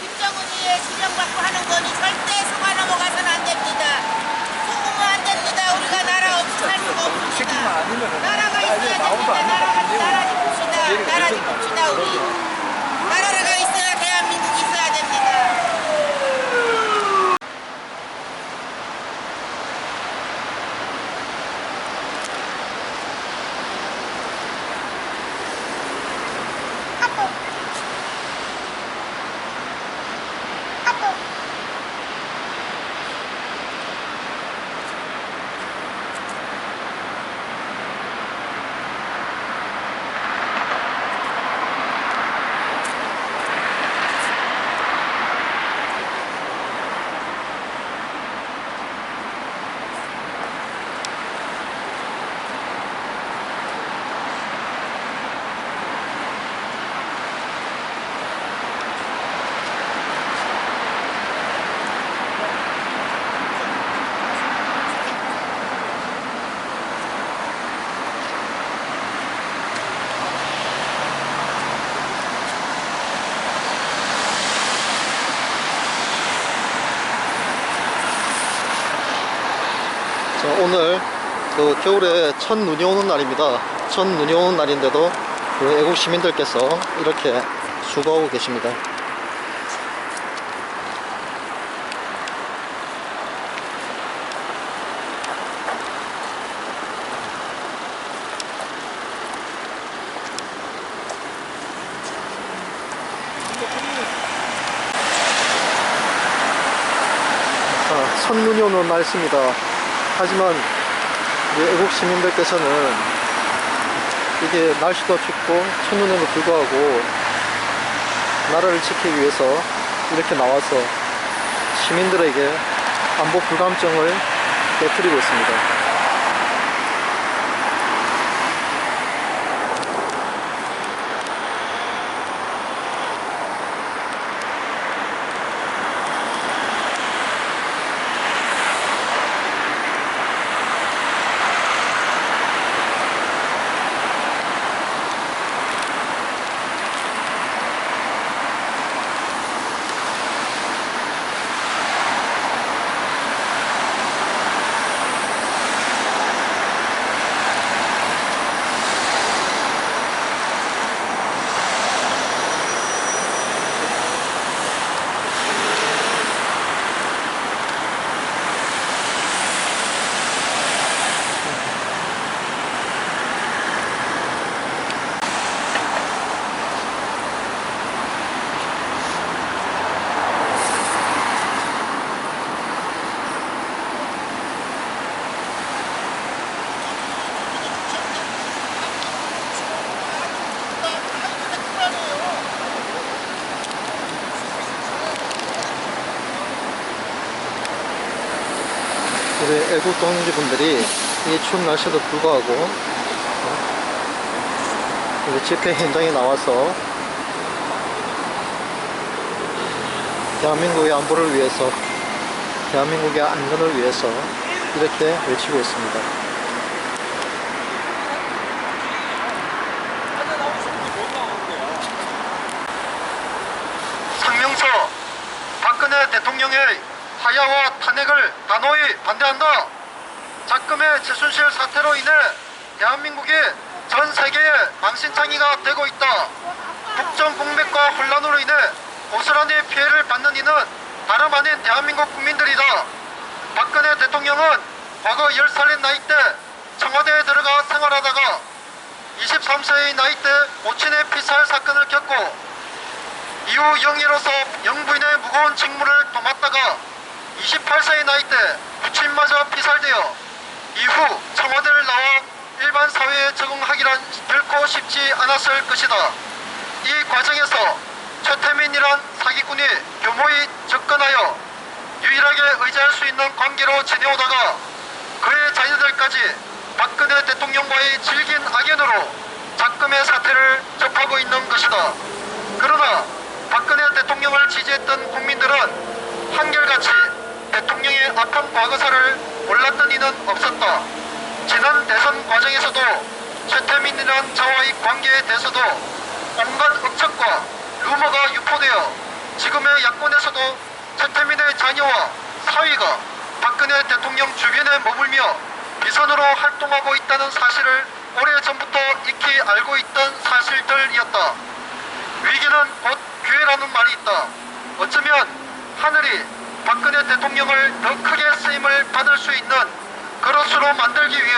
김정은이의 지령받고 하는 거니 절대 속아 넘어가서는 안 됩니다. 속으면 안 됩니다. 우리가 나라 없이 살 수가 없습니다. 나라가 있어야 됩니다. 나라 줍시다. 나라 줍시다. 우리 나라가 있어야 대한민국이 있어야 됩니다. 오늘 겨울에 첫 눈이 오는 날입니다. 첫 눈이 오는 날인데도 애국 시민들께서 이렇게 수고하고 계십니다. 첫 눈이 오는 날씨입니다. 하지만 애국 시민들께서는 이게 날씨도 춥고 첫눈에도 불구하고 나라를 지키기 위해서 이렇게 나와서 시민들에게 안보 불감증을 깨뜨리고 있습니다. 우리 애국 동지분들이 이 추운 날씨에도 불구하고 우리 집회 현장에 나와서 대한민국의 안보를 위해서, 대한민국의 안전을 위해서 이렇게 외치고 있습니다. 성명서, 박근혜 대통령의 하야와 탄핵을 단호히 반대한다. 작금의 최순실 사태로 인해 대한민국이 전 세계의 망신창이가 되고 있다. 국정 공백과 혼란으로 인해 고스란히 피해를 받는 이는 다름 아닌 대한민국 국민들이다. 박근혜 대통령은 과거 10살의 나이 때 청와대에 들어가 생활하다가 23세의 나이 때 모친의 피살 사건을 겪고 이후 영예로서 영부인의 무거운 직무를 도맡다가 28세의 나이 때 부친마저 피살되어 이후 청와대를 나와 일반 사회에 적응하기란 결코 쉽지 않았을 것이다. 이 과정에서 최태민이란 사기꾼이 교모히 접근하여 유일하게 의지할 수 있는 관계로 지내오다가 그의 자녀들까지 박근혜 대통령과의 질긴 악연으로 작금의 사태를 접하고 있는 것이다. 그러나 박근혜 대통령을 지지했던 국민들은 한결같이 대통령의 악한 과거사를 몰랐던 이는 없었다. 지난 대선 과정에서도 최태민이란 자와의 관계에 대해서도 온갖 억측과 루머가 유포되어 지금의 야권에서도 최태민의 자녀와 사위가 박근혜 대통령 주변에 머물며 비선으로 활동하고 있다는 사실을 오래전부터 익히 알고 있던 사실들이었다. 위기는 곧 기회라는 말이 있다. 어쩌면 하늘이 박근혜 대통령을 더 크게 쓰임을 받을 수 있는 그릇으로 만들기 위해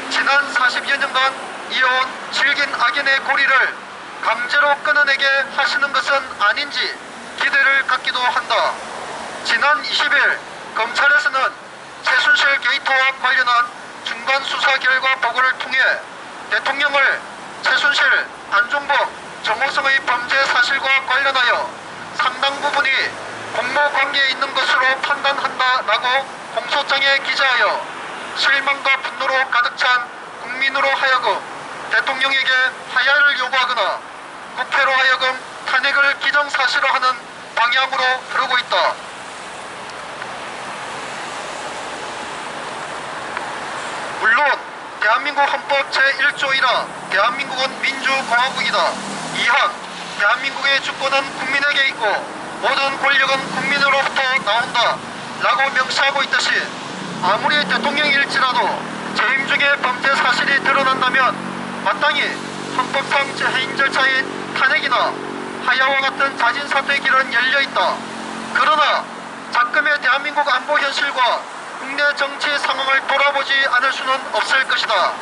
지난 40여 년간 이어온 질긴 악인의 고리를 강제로 끊어내게 하시는 것은 아닌지 기대를 갖기도 한다. 지난 20일 검찰에서는 최순실 게이트와 관련한 중간 수사 결과 보고를 통해 대통령을 최순실, 안종범, 정호성의 범죄 사실과 관련하여 상당 부분이 공모 관계에 있는 것으로 판단한다라고 공소장에 기재하여 실망과 분노로 가득 찬 국민으로 하여금 대통령에게 하야를 요구하거나 국회로 하여금 탄핵을 기정사실화하는 방향으로 흐르고 있다. 물론 대한민국 헌법 제1조 1화 대한민국은 민주공화국이다. 2항 대한민국의 주권은 국민에게 있고 모든 권력은 국민으로부터 나온다 라고 명시하고 있듯이 아무리 대통령일지라도 재임 중에 범죄 사실이 드러난다면 마땅히 헌법상 재해임 절차인 탄핵이나 하야와 같은 자진사퇴의 길은 열려있다. 그러나 작금의 대한민국 안보 현실과 국내 정치 상황을 돌아보지 않을 수는 없을 것이다.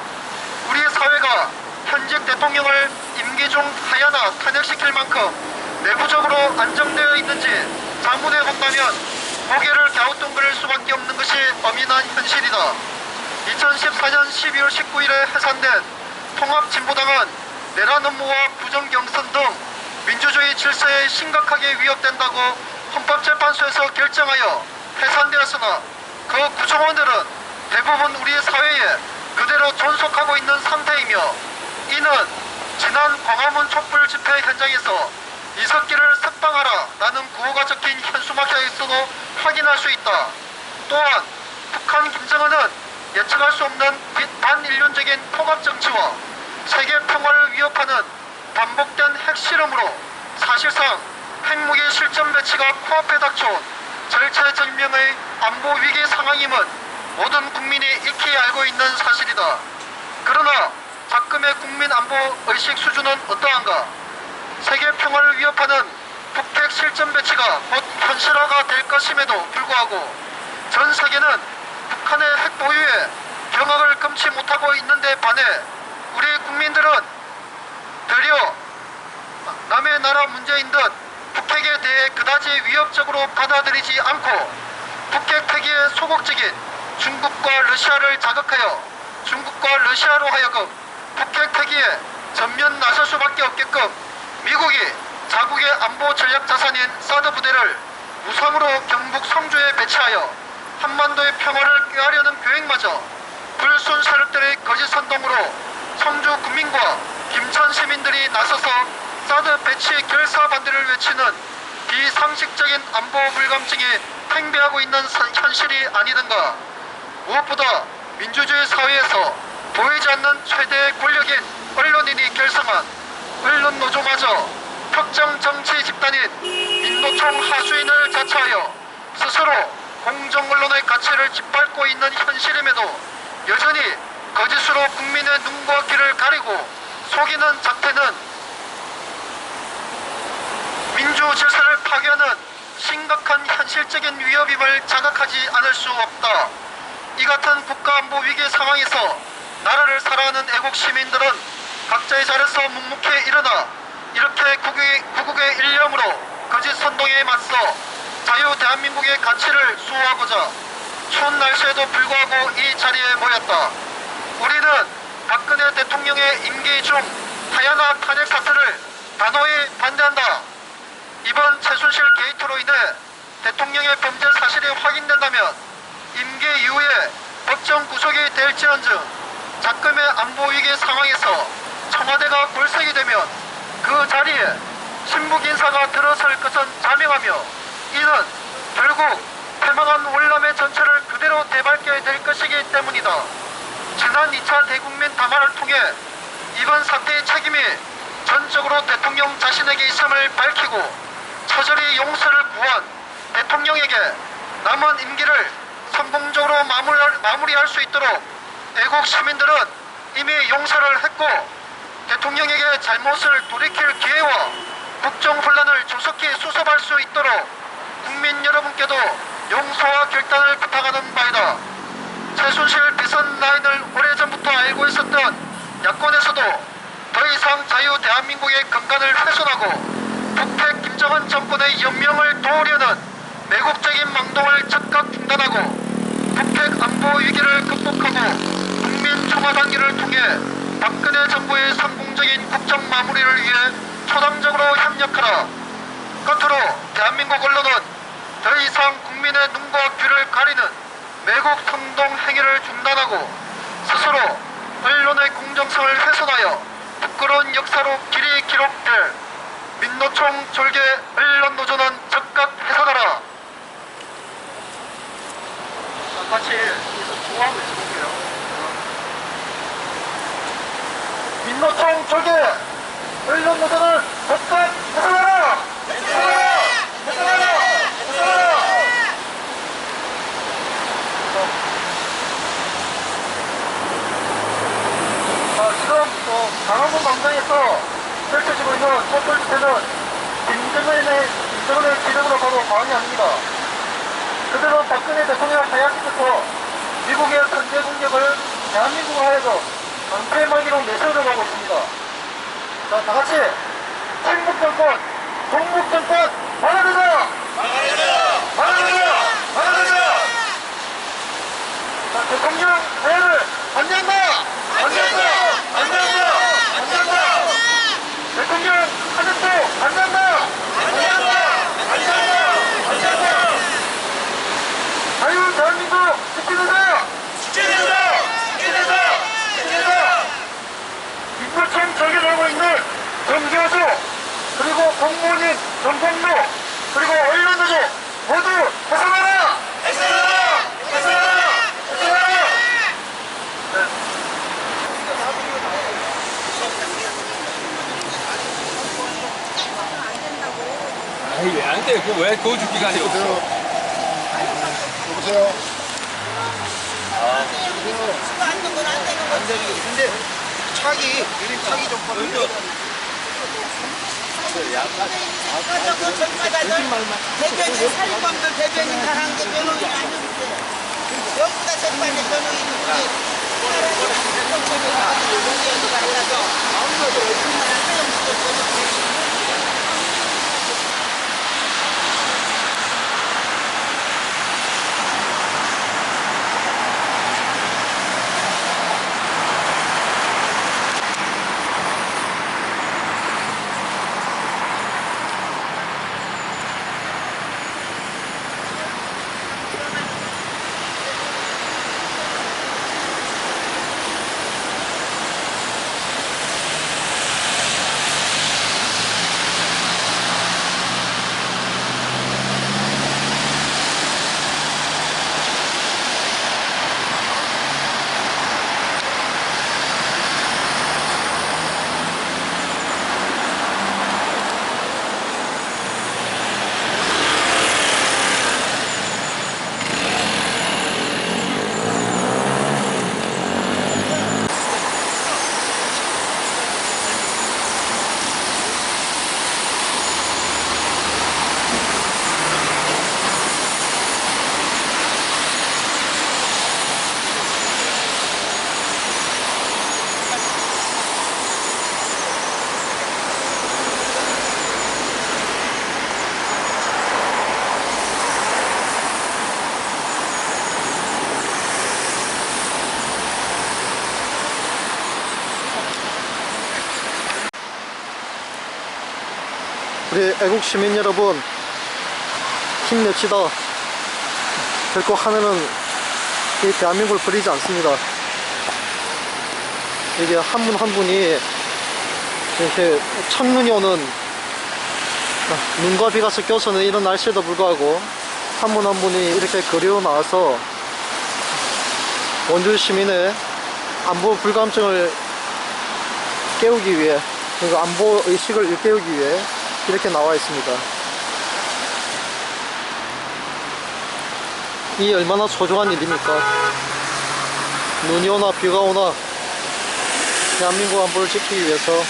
우리 사회가 현직 대통령을 임기 중 하야나 탄핵시킬 만큼 내부적으로 안정되어 있는지 자문해 본다면 고개를 갸우뚱거릴 수밖에 없는 것이 엄연한 현실이다. 2014년 12월 19일에 해산된 통합진보당은 내란 업무와 부정경선 등 민주주의 질서에 심각하게 위협된다고 헌법재판소에서 결정하여 해산되었으나 그 구성원들은 대부분 우리 사회에 그대로 존속하고 있는 상태이며 이는 지난 광화문 촛불 집회 현장에서 이석기를 석방하라 라는 구호가 적힌 현수막에서도 확인할 수 있다. 또한 북한 김정은은 예측할 수 없는 반인륜적인 통합정치와 세계 평화를 위협하는 반복된 핵실험으로 사실상 핵무기 실전 배치가 코앞에 닥쳐온 절체절명의 안보 위기 상황임은 모든 국민이 익히 알고 있는 사실이다. 그러나 작금의 국민 안보 의식 수준은 어떠한가? 세계 평화를 위협하는 북핵 실전 배치가 곧 현실화가 될 것임에도 불구하고 전 세계는 북한의 핵 보유에 경악을 금치 못하고 있는데 반해 우리 국민들은 되려 남의 나라 문제인 듯 북핵에 대해 그다지 위협적으로 받아들이지 않고 북핵 폐기에 소극적인 중국과 러시아를 자극하여 중국과 러시아로 하여금 북핵 폐기에 전면 나설 수밖에 없게끔 미국이 자국의 안보 전략 자산인 사드 부대를 무상으로 경북 성주에 배치하여 한반도의 평화를 꾀하려는 계획마저 불순 세력들의 거짓 선동으로 청주 국민과 김천 시민들이 나서서 사드 배치 결사 반대를 외치는 비상식적인 안보 불감증이 팽배하고 있는 현실이 아니던가. 무엇보다 민주주의 사회에서 보이지 않는 최대의 권력인 언론인이 결성한 언론 노조마저 특정 정치 집단인 민노총 하수인을 자처하여 스스로 공정 언론의 가치를 짓밟고 있는 현실임에도 여전히 거짓으로 국민의 눈과 귀를 가리고 속이는 작태는 민주 질서를 파괴하는 심각한 현실적인 위협임을 자각하지 않을 수 없다. 이 같은 국가안보 위기 상황에서 나라를 사랑하는 애국 시민들은 각자의 자리에서 묵묵히 일어나 이렇게 구국의 일념으로 거짓 선동에 맞서 자유 대한민국의 가치를 수호하고자 추운 날씨에도 불구하고 이 자리에 모였다. 우리는 박근혜 대통령의 임기 중 하야나 탄핵 사태를 단호히 반대한다. 이번 최순실 게이트로 인해 대통령의 범죄 사실이 확인된다면 임기 이후에 법정 구속이 될지언정 작금의 안보 위기 상황에서 청와대가 골색이 되면 그 자리에 신북 인사가 들어설 것은 자명하며 이는 결국 패망한 월남의 전철을 그대로 되밟게 될 것이기 때문이다. 지난 2차 대국민 담화를 통해 이번 사태의 책임이 전적으로 대통령 자신에게 있음을 밝히고 처절히 용서를 구한 대통령에게 남은 임기를 성공적으로 마무리할 수 있도록 애국 시민들은 이미 용서를 했고 대통령에게 잘못을 돌이킬 기회와 국정 혼란을 조속히 수습할 수 있도록 국민 여러분께도 용서와 결단을 부탁하는 바이다. 최순실 비선 라인을 오래전부터 알고 있었던 야권에서도 더 이상 자유 대한민국의 근간을 훼손하고 북핵 김정은 정권의 연명을 도우려는 매국적인 망동을 즉각 중단하고 북핵 안보 위기를 극복하고 국민 총화 단계를 통해 박근혜 정부의 성공적인 국정 마무리를 위해 초당적으로 협력하라. 끝으로 대한민국 언론은 더 이상 국민의 눈과 귀를 가리는 매국 선동 행위를 중단하고 스스로 언론의 공정성을 훼손하여 부끄러운 역사로 길이 기록될 민노총 졸개 언론노조는 즉각 해산하라. 같이 조합을 해볼게요. 민노총 졸개 언론노조는 즉각 해산하라. 해산하라. 해산하라. 해산하라. 지금 강원도 광장에서 펼쳐지고 있는 첫 번째는 김정은의 지령으로 봐도 과언이 아닙니다. 그대로 박근혜 대통령 하야시부터 미국의 선제 공격을 대한민국을 하여서 방패막이로 내세우려고 하고 있습니다. 자, 다같이 친북정권, 동북정권 막아내자! 막아내자! 막아내자! 막아내자! 자, 대통령 하야를 반대한다! 반대한다! 반대한다! 반대한다! 대통령 하야도 반대한다! 반대한다! 반대한다! 반대한다! 자유 대한민국 지키는다! 지키는다! 지키는다! 지키는다! 민노총 저격을 하고 있는 정교수 그리고 공무원인 정성로 그리고 언론노조 모두 해산하라! 해산하라! 해산하라! 해산하라! 아니 왜 안 돼? 그 왜 거주 기간이 없어? 여보세요. 이거 안 되는 건 안 되는 거지. 근데 차기 정권은 저거 저기마다 대변인 사립범들 대변인 가는 게 변호인이 아닌데 여기다 재판에 변호인이 그게 정권이 용기에도 갈라서 정말 소용없어. 우리 애국 시민 여러분, 힘냅시다. 결코 하늘은 이 대한민국을 버리지 않습니다. 이게 한 분 한 분이 이렇게 첫눈이 오는 눈과 비가 섞여서는 이런 날씨에도 불구하고 한 분 한 분이 이렇게 거리로 나와서 원주 시민의 안보 불감증을 깨우기 위해, 그리고 안보 의식을 일깨우기 위해 이렇게 나와 있습니다. 이 얼마나 소중한 일입니까? 눈이 오나 비가 오나 대한민국 안보를 지키기 위해서.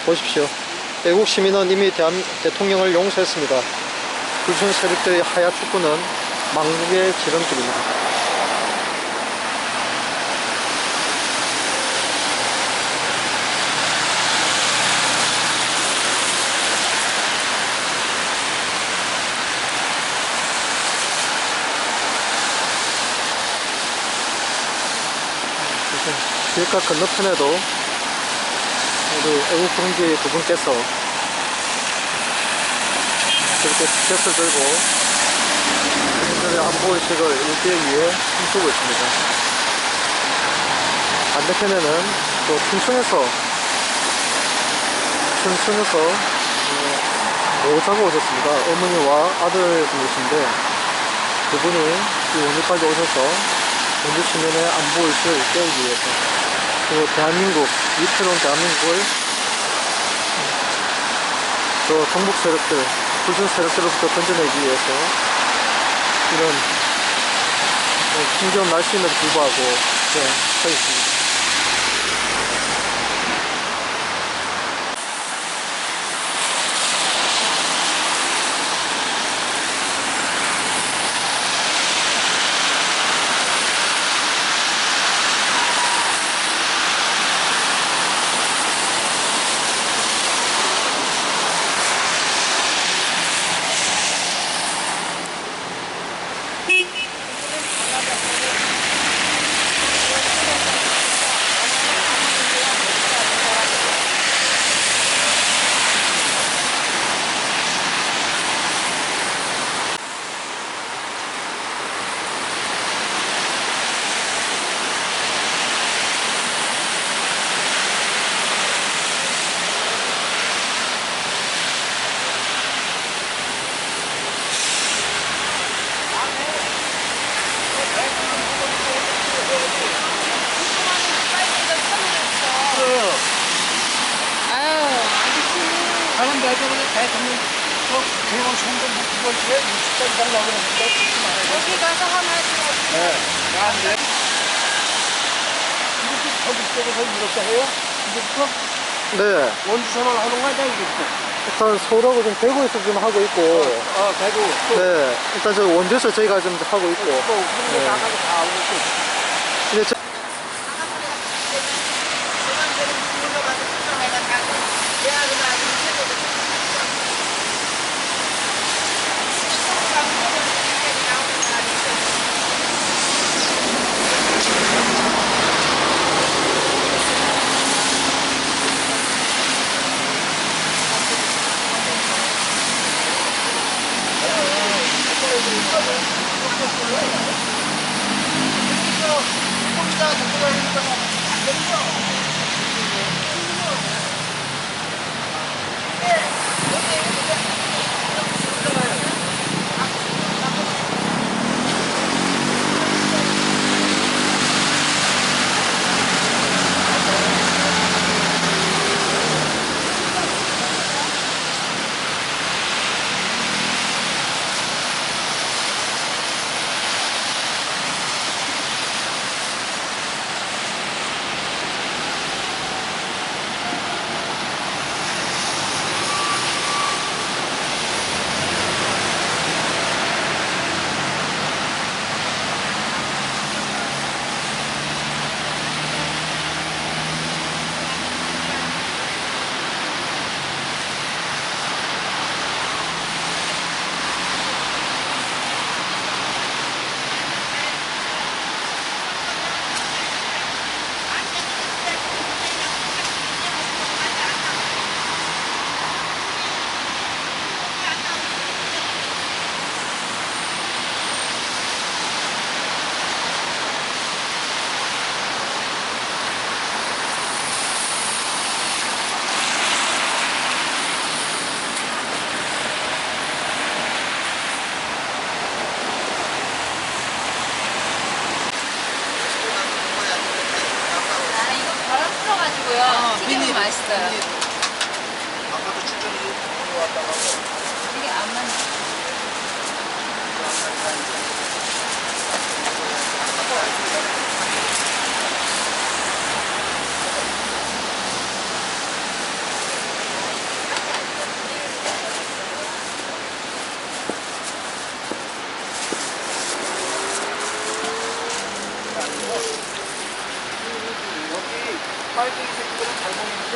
보십시오. 애국 시민은 이미 대통령을 용서했습니다. 불순 세력들의 하야 축구는 망국의 지름길입니다. 길가 건너편에도 우리 애국 동지 두 분께서 이렇게 티켓을 들고 국민들의 안보의식을 일깨우기 위해 춤추고 있습니다. 반대편에는 또 춘천에서 모자가 오셨습니다. 어머니와 아들 분이신데 그분이 이 원주까지 오셔서 원주 시민의 안보의식을 일깨우기 위해서, 그리고 대한민국, 위태로운 대한민국을 저 정복 세력들, 불순 세력들로부터 건져내기 위해서 이런 힘겨운 날씨임에도 불구하고 서 있습니다. 다른 대통령 대원 선거 묵고 때 60장 달라고 그러는데 여기 가서 하나 네. 안 돼. 이렇게 서북쪽에서 이렇게 해요? 이제부터 네, 원주 선언 하는 거야, 이제부터. 일단 서울하고 좀 대구에서 좀 하고 있고, 대구. 네, 일단 저 원주에서 저희가 좀 하고 있고, 또 우리 나가서 다 오고 또. 근데 저, 맛있어요. 아까도 출전이 왔다고 하고. 이게 안 맞는. 여기 빨갱이 새끼들은 잘 먹는데